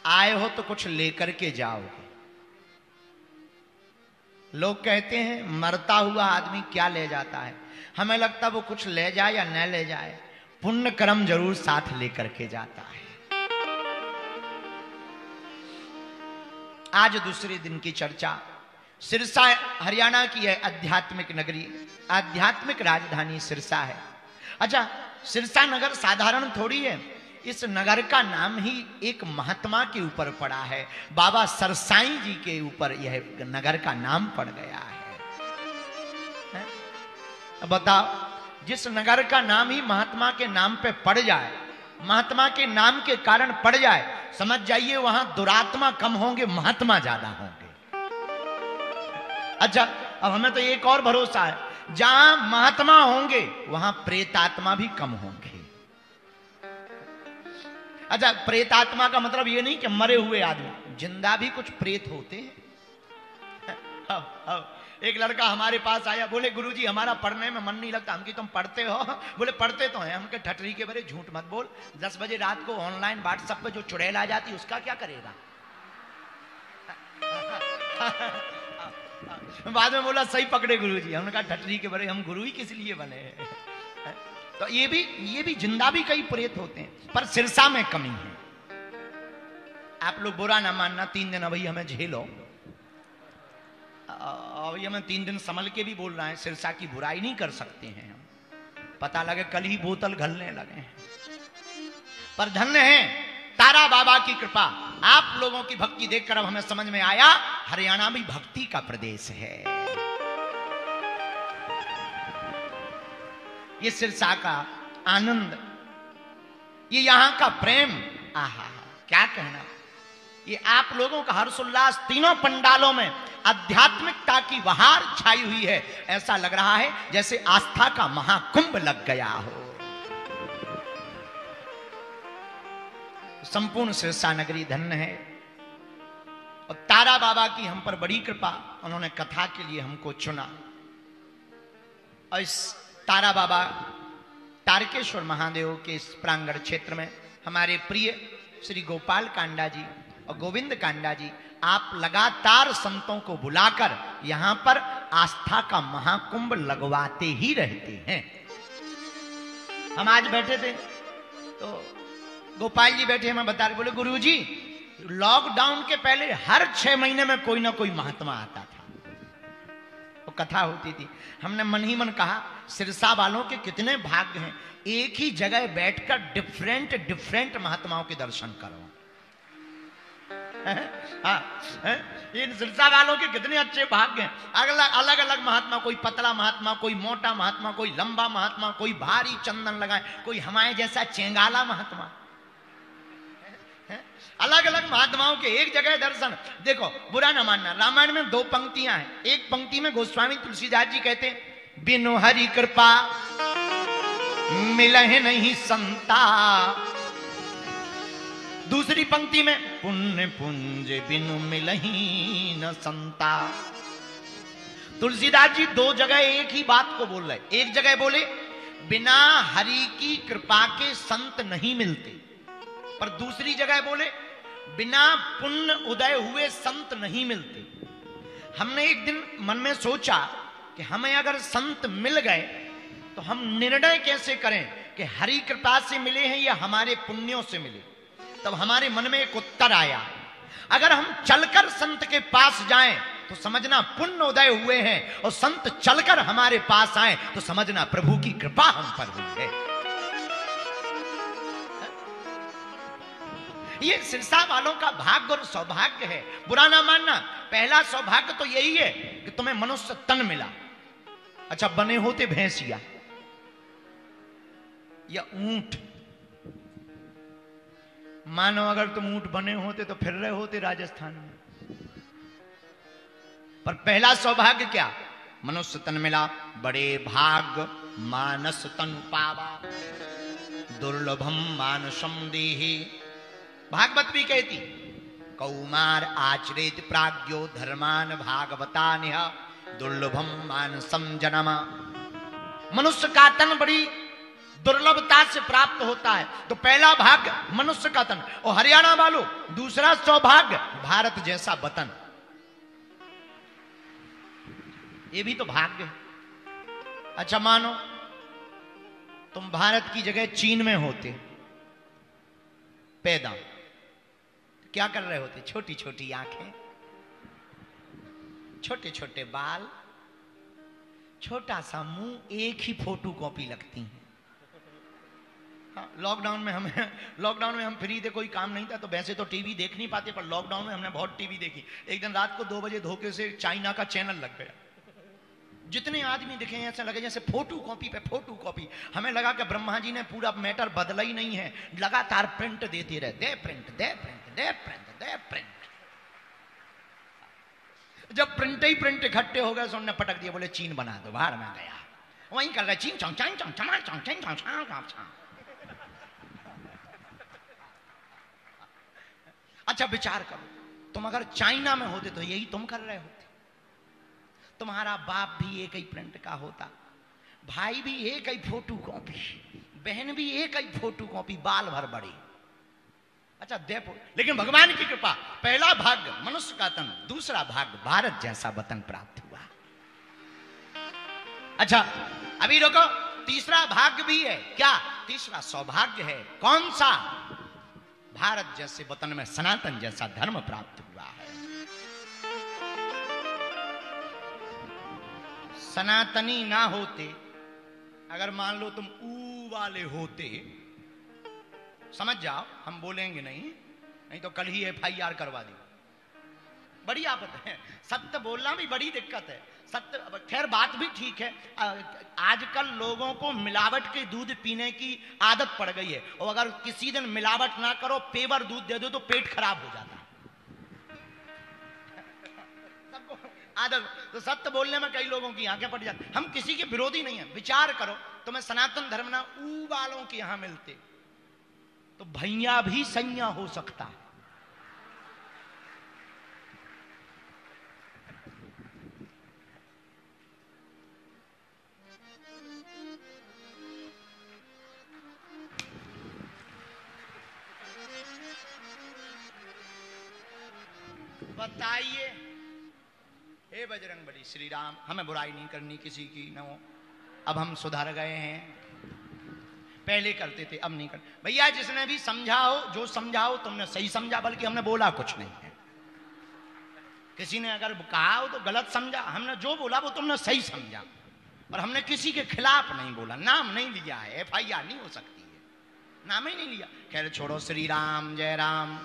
आए हो तो कुछ लेकर के जाओगे। लोग कहते हैं मरता हुआ आदमी क्या ले जाता है, हमें लगता वो कुछ ले जाए या न ले जाए, पुण्य कर्म जरूर साथ लेकर के जाता है। आज दूसरे दिन की चर्चा, सिरसा हरियाणा की है आध्यात्मिक नगरी, आध्यात्मिक राजधानी सिरसा है। अच्छा, सिरसा नगर साधारण थोड़ी है, इस नगर का नाम ही एक महात्मा के ऊपर पड़ा है। बाबा सरसाई जी के ऊपर यह नगर का नाम पड़ गया है? अब बताओ, जिस नगर का नाम ही महात्मा के नाम पे पड़ जाए, महात्मा के नाम के कारण पड़ जाए, समझ जाइए वहां दुरात्मा कम होंगे, महात्मा ज्यादा होंगे। अच्छा, अब हमें तो एक और भरोसा है, जहां महात्मा होंगे वहां प्रेतात्मा भी कम होंगे। अच्छा, प्रेतात्मा का मतलब ये नहीं कि मरे हुए आदमी, जिंदा भी कुछ प्रेत होते हैं। एक लड़का हमारे पास आया, बोले गुरुजी हमारा पढ़ने में मन नहीं लगता। हम कि तुम पढ़ते हो? बोले पढ़ते तो हैं। हम के ठटरी के बरे झूठ मत बोल, 10 बजे रात को ऑनलाइन व्हाट्सएप पे जो चुड़ैल आ जाती उसका क्या करेगा? बाद में बोला सही पकड़े गुरुजी। हमने कहा ठटरी के बरे हम गुरु ही किस लिए बने हैं? तो ये भी जिंदा भी कई प्रेत होते हैं, पर सिरसा में कमी है। आप लोग बुरा ना मानना, 3 दिन अभी हमें झेलो, अभी हमें 3 दिन संभल के भी बोल रहे हैं, सिरसा की बुराई नहीं कर सकते हैं हम। पता लगे कल ही बोतल घलने लगे हैं। पर धन्य है तारा बाबा की कृपा, आप लोगों की भक्ति देखकर अब हमें समझ में आया हरियाणा भी भक्ति का प्रदेश है। ये सिरसा का आनंद, ये यहां का प्रेम, आहा क्या कहना। ये आप लोगों का हर्षोल्लास, तीनों पंडालों में आध्यात्मिकता की बहार छाई हुई है। ऐसा लग रहा है जैसे आस्था का महाकुंभ लग गया हो। संपूर्ण सिरसा नगरी धन्य है और तारा बाबा की हम पर बड़ी कृपा, उन्होंने कथा के लिए हमको चुना। और इस तारा बाबा तारकेश्वर महादेव के इस प्रांगण क्षेत्र में हमारे प्रिय श्री गोपाल कांडा जी और गोविंद कांडा जी, आप लगातार संतों को बुलाकर यहां पर आस्था का महाकुंभ लगवाते ही रहते हैं। हम आज बैठे थे तो गोपाल जी बैठे, मैं बता रहे, बोले गुरुजी लॉकडाउन के पहले हर 6 महीने में कोई ना कोई महात्मा आता था, वो कथा होती थी। हमने मन ही मन कहा सिरसा वालों के कितने भाग्य हैं, एक ही जगह बैठकर डिफरेंट महात्माओं के दर्शन करो। इन सिरसा वालों के कितने अच्छे भाग्य हैं। अलग अलग महात्मा, कोई पतला महात्मा, कोई मोटा महात्मा, कोई लंबा महात्मा, कोई भारी चंदन लगाए, कोई हमारे जैसा चेंगाला महात्मा। अलग अलग महात्माओं के एक जगह दर्शन। देखो बुरा ना मानना, रामायण में 2 पंक्तियां हैं। एक पंक्ति में गोस्वामी तुलसीदास जी कहते हैं बिनु हरि कृपा मिलहि नहीं संता। दूसरी पंक्ति में पुण्य पुंज बिनु मिलहि न संता। तुलसीदास जी 2 जगह एक ही बात को बोल रहे। एक जगह बोले बिना हरि की कृपा के संत नहीं मिलते, पर दूसरी जगह बोले बिना पुण्य उदय हुए संत नहीं मिलते। हमने एक दिन मन में सोचा कि हमें अगर संत मिल गए तो हम निर्णय कैसे करें कि हरि कृपा से मिले हैं या हमारे पुण्यों से मिले। तब हमारे मन में एक उत्तर आया, अगर हम चलकर संत के पास जाएं तो समझना पुण्य उदय हुए हैं, और संत चलकर हमारे पास आए तो समझना प्रभु की कृपा हम पर हुई है। ये सिरसा वालों का भाग्य और सौभाग्य है, बुरा ना मानना। पहला सौभाग्य तो यही है कि तुम्हें मनुष्य तन मिला। अच्छा, बने होते भैंसिया या ऊंट, मानो अगर तुम ऊंट बने होते तो फिर रहे होते राजस्थान में। पर पहला सौभाग्य क्या? मनुष्य तन मिला। बड़े भाग मानस तन पावा, दुर्लभम मानसम देहि। भागवत भी कहती कौमार आचरित प्राज्ञो धर्मान भागवता निह दुर्लभम मानसम जनमा। मनुष्य का तन बड़ी दुर्लभता से प्राप्त होता है। तो पहला भाग्य मनुष्य का तन, और हरियाणा वालों दूसरा सौभाग्य भारत जैसा वतन। ये भी तो भाग्य है। अच्छा मानो तुम भारत की जगह चीन में होते पैदा, क्या कर रहे होते? छोटी छोटी आंखें, छोटे छोटे बाल, छोटा सा मुंह, एक ही फोटो कॉपी लगती है। लॉकडाउन में हम फ्री थे, कोई काम नहीं था, तो वैसे तो टीवी देख नहीं पाते, पर लॉकडाउन में हमने बहुत टीवी देखी। एक दिन रात को 2 बजे धोखे से चाइना का चैनल लग गया। जितने आदमी दिखे ऐसा लगे जैसे फोटो कॉपी पे फोटो कॉपी। हमें लगा कि ब्रह्मा जी ने पूरा मैटर बदला ही नहीं है, लगातार प्रिंट देते रहे, दे प्रिंट दे प्रिंट दे प्रिंट दे प्रिंट। जब प्रिंट ही प्रिंट इकट्ठे हो गए, उन्होंने पटक दिया, बोले चीन बना दो। बाहर में गया, वहीं कर रहे चीन चौंग चौंग चौंग चौंग चौंग चौंग चौंग चौंग चौंग। अच्छा विचार करो, तुम अगर चाइना में होते तो यही तुम कर रहे होते। तुम्हारा बाप भी एक ही प्रिंट का होता, भाई भी एक ही फोटो कॉपी, बहन भी एक ही फोटो कॉपी, बाल भर बड़ी। अच्छा देखो, लेकिन भगवान की कृपा, पहला भाग्य मनुष्य का तन, दूसरा भाग्य भारत जैसा वतन प्राप्त हुआ। अच्छा अभी रुको, तीसरा भाग्य भी है। क्या? तीसरा सौभाग्य है। कौन सा? भारत जैसे वतन में सनातन जैसा धर्म प्राप्त हुआ है। सनातनी ना होते, अगर मान लो तुम ऊ वाले होते, समझ जाओ, हम बोलेंगे नहीं तो कल ही FIR करवा दी। बड़ी आफत है, सत्य बोलना भी बड़ी दिक्कत है। सत्य, खैर बात भी ठीक है, आजकल लोगों को मिलावट के दूध पीने की आदत पड़ गई है, और अगर किसी दिन मिलावट ना करो, पेवर दूध दे दो तो पेट खराब हो जाता है सबको आदत। तो सत्य बोलने में कई लोगों की आंखें पड़ जाती। हम किसी के विरोधी नहीं है, विचार करो, तुम्हें सनातन धर्म ना ऊ वालों के यहां मिलते तो भैया भी सैया हो सकता है। बताइए, हे बजरंगबली श्री राम, हमें बुराई नहीं करनी किसी की, न हो। अब हम सुधर गए हैं, पहले करते थे अब नहीं कर। भैया जिसने भी समझाओ, जो समझाओ तुमने सही समझा, बल्कि हमने बोला कुछ नहीं है। किसी ने अगर कहा हो तो गलत समझा, हमने जो बोला वो तुमने सही समझा, और हमने किसी के खिलाफ नहीं बोला, नाम नहीं लिया है, FIR नहीं हो सकती है, नाम ही नहीं लिया। खैर छोड़ो, श्री राम, जय राम।